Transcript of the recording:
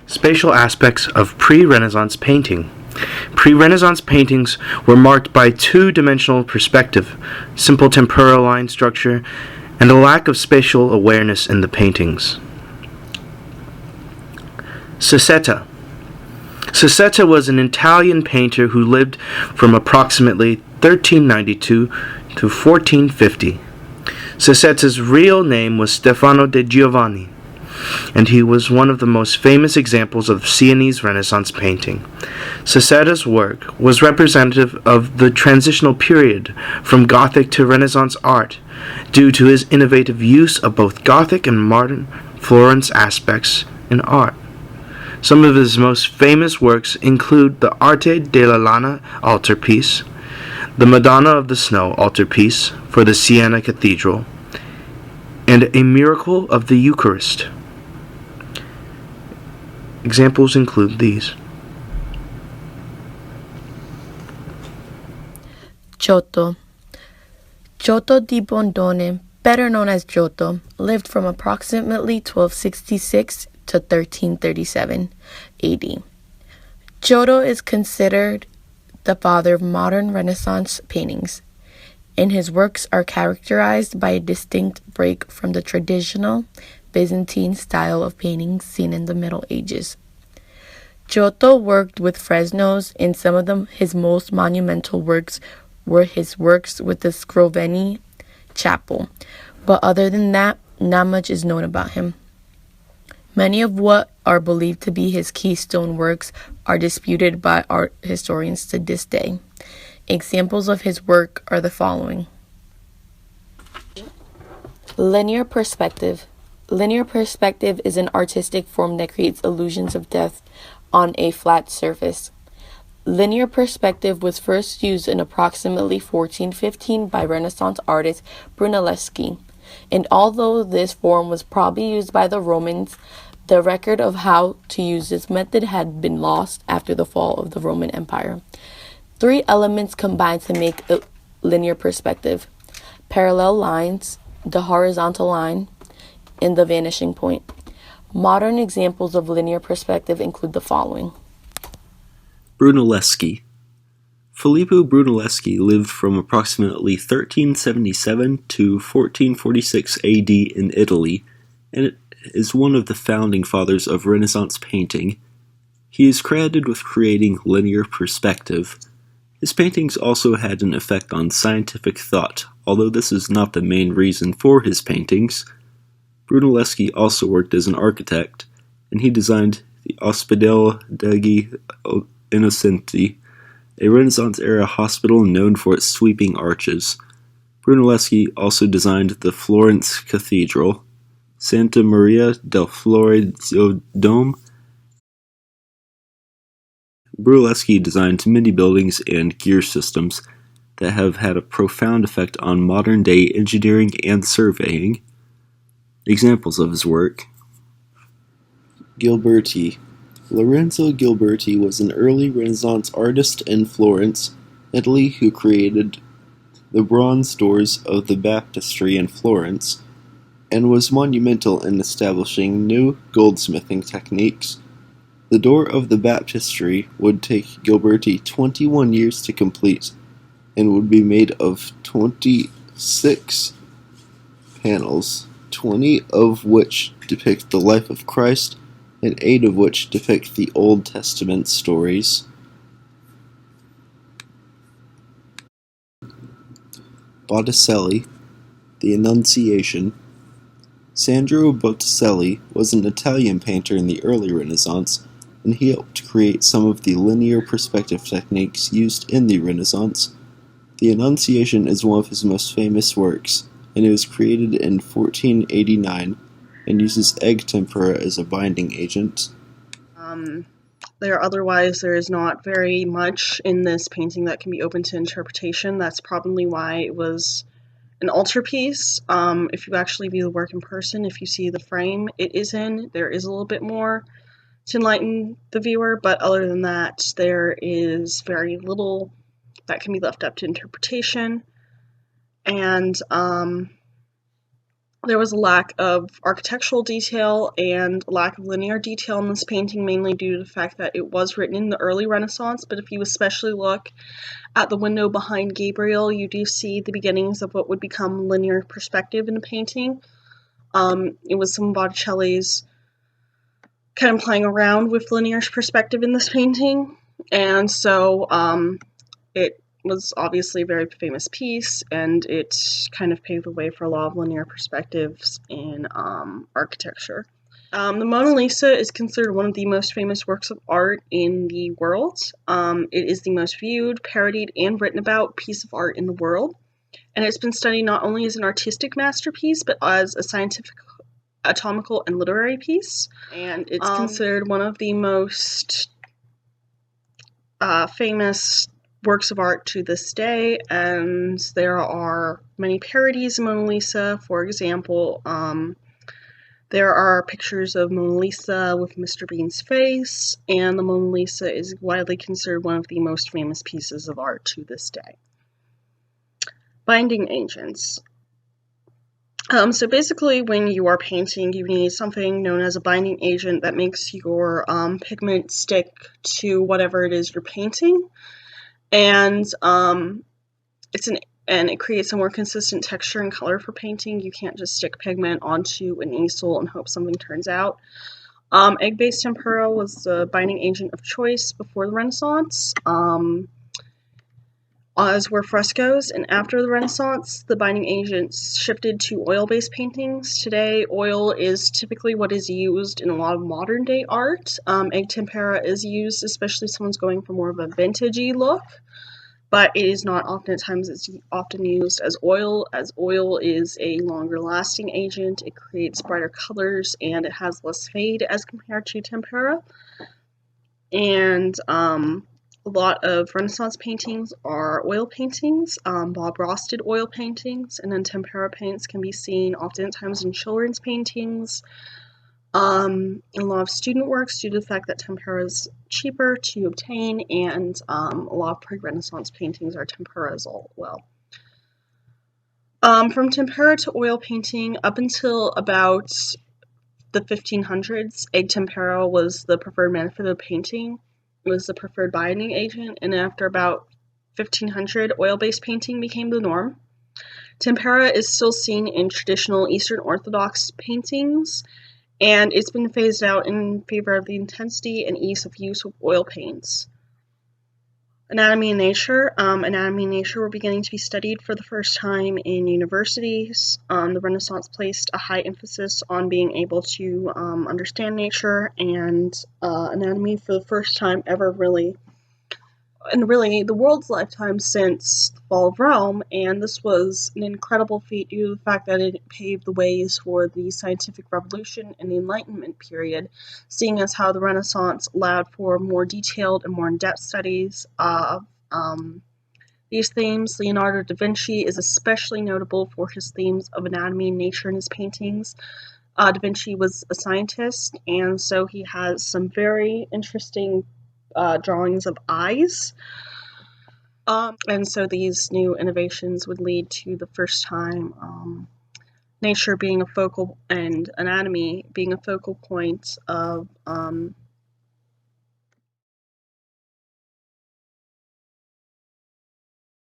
Spatial aspects of pre-Renaissance painting. Pre-Renaissance paintings were marked by two-dimensional perspective, simple temporal line structure, and a lack of spatial awareness in the paintings. Sasetta. Sasetta was an Italian painter who lived from approximately 1392 to 1450. Sasetta's real name was Stefano de Giovanni, and he was one of the most famous examples of Sienese Renaissance painting. Sasetta's work was representative of the transitional period from Gothic to Renaissance art due to his innovative use of both Gothic and modern Florence aspects in art. Some of his most famous works include the Arte della Lana altarpiece, the Madonna of the Snow altarpiece for the Siena Cathedral, and a Miracle of the Eucharist. Examples include these. Giotto. Giotto di Bondone, better known as Giotto, lived from approximately 1266 to 1337 AD. Giotto is considered the father of modern Renaissance paintings, and his works are characterized by a distinct break from the traditional Byzantine style of painting seen in the Middle Ages. Giotto worked with frescoes, and some of his most monumental works were his works with the Scrovegni Chapel, but other than that, not much is known about him. Many of what are believed to be his keystone works are disputed by art historians to this day. Examples of his work are the following. Linear perspective. Linear perspective is an artistic form that creates illusions of depth on a flat surface. Linear perspective was first used in approximately 1415 by Renaissance artist Brunelleschi, and although this form was probably used by the Romans, the record of how to use this method had been lost after the fall of the Roman Empire. Three elements combine to make a linear perspective: parallel lines, the horizontal line, and the vanishing point. Modern examples of linear perspective include the following. Brunelleschi. Filippo Brunelleschi lived from approximately 1377 to 1446 AD in Italy, and is one of the founding fathers of Renaissance painting. He is credited with creating linear perspective. His paintings also had an effect on scientific thought, although this is not the main reason for his paintings. Brunelleschi also worked as an architect, and he designed the Ospedale degli Innocenti, a Renaissance-era hospital known for its sweeping arches. Brunelleschi also designed the Florence Cathedral, Santa Maria del Fiore Dome. Brunelleschi designed many buildings and gear systems that have had a profound effect on modern-day engineering and surveying. Examples of his work. Gilberti. Lorenzo Gilberti was an early Renaissance artist in Florence, Italy, who created the bronze doors of the baptistry in Florence, and was monumental in establishing new goldsmithing techniques. The door of the baptistry would take Gilberti 21 years to complete, and would be made of 26 panels, 20 of which depict the life of Christ, and 8 of which depict the Old Testament stories. Botticelli, The Annunciation. Sandro Botticelli was an Italian painter in the early Renaissance, and he helped create some of the linear perspective techniques used in the Renaissance. The Annunciation is one of his most famous works, and it was created in 1489 and uses egg tempera as a binding agent. There is not very much in this painting that can be open to interpretation. That's probably why it was an altarpiece. If you actually view the work in person, if you see the frame it is in, there is a little bit more to enlighten the viewer, but other than that, there is very little that can be left up to interpretation. And There was a lack of architectural detail and a lack of linear detail in this painting, mainly due to the fact that it was written in the early Renaissance, but if you especially look at the window behind Gabriel, you do see the beginnings of what would become linear perspective in the painting. It was some of Botticelli's kind of playing around with linear perspective in this painting, and so it was obviously a very famous piece, and it kind of paved the way for a lot of linear perspectives in architecture. The Mona Lisa is considered one of the most famous works of art in the world. It is the most viewed, parodied, and written about piece of art in the world, and it's been studied not only as an artistic masterpiece, but as a scientific, anatomical, and literary piece, and it's considered one of the most famous works of art to this day, and there are many parodies of Mona Lisa. For example, there are pictures of Mona Lisa with Mr. Bean's face, and the Mona Lisa is widely considered one of the most famous pieces of art to this day. Binding agents. So basically, when you are painting, you need something known as a binding agent that makes your pigment stick to whatever it is you're painting, and it creates a more consistent texture and color for painting. You can't just stick pigment onto an easel and hope something turns out. Egg-based tempera was the binding agent of choice before the Renaissance, as were frescoes, and after the Renaissance, the binding agents shifted to oil-based paintings. Today, oil is typically what is used in a lot of modern-day art. Egg tempera is used, especially if someone's going for more of a vintagey look, but it is not oftentimes it's often used as oil is a longer-lasting agent. It creates brighter colors, and it has less fade as compared to tempera. And a lot of Renaissance paintings are oil paintings. Bob Ross did oil paintings, and then tempera paints can be seen oftentimes in children's paintings. In a lot of student works due to the fact that tempera is cheaper to obtain, and a lot of pre-Renaissance paintings are tempera as well. From tempera to oil painting up until about the 1500s, egg tempera was the preferred method of painting. It was the preferred binding agent, and after about 1500, oil-based painting became the norm. Tempera is still seen in traditional Eastern Orthodox paintings, and it's been phased out in favor of the intensity and ease of use of oil paints. Anatomy and nature. Anatomy and nature were beginning to be studied for the first time in universities. The Renaissance placed a high emphasis on being able to understand nature and anatomy for the first time ever, really the world's lifetime since the fall of Rome, and this was an incredible feat due to the fact that it paved the ways for the scientific revolution and the Enlightenment period, seeing as how the Renaissance allowed for more detailed and more in-depth studies of these themes. Leonardo da Vinci is especially notable for his themes of anatomy and nature in his paintings. Da Vinci was a scientist, and so he has some very interesting drawings of eyes. And so these new innovations would lead to the first time nature being a focal and anatomy being a focal point of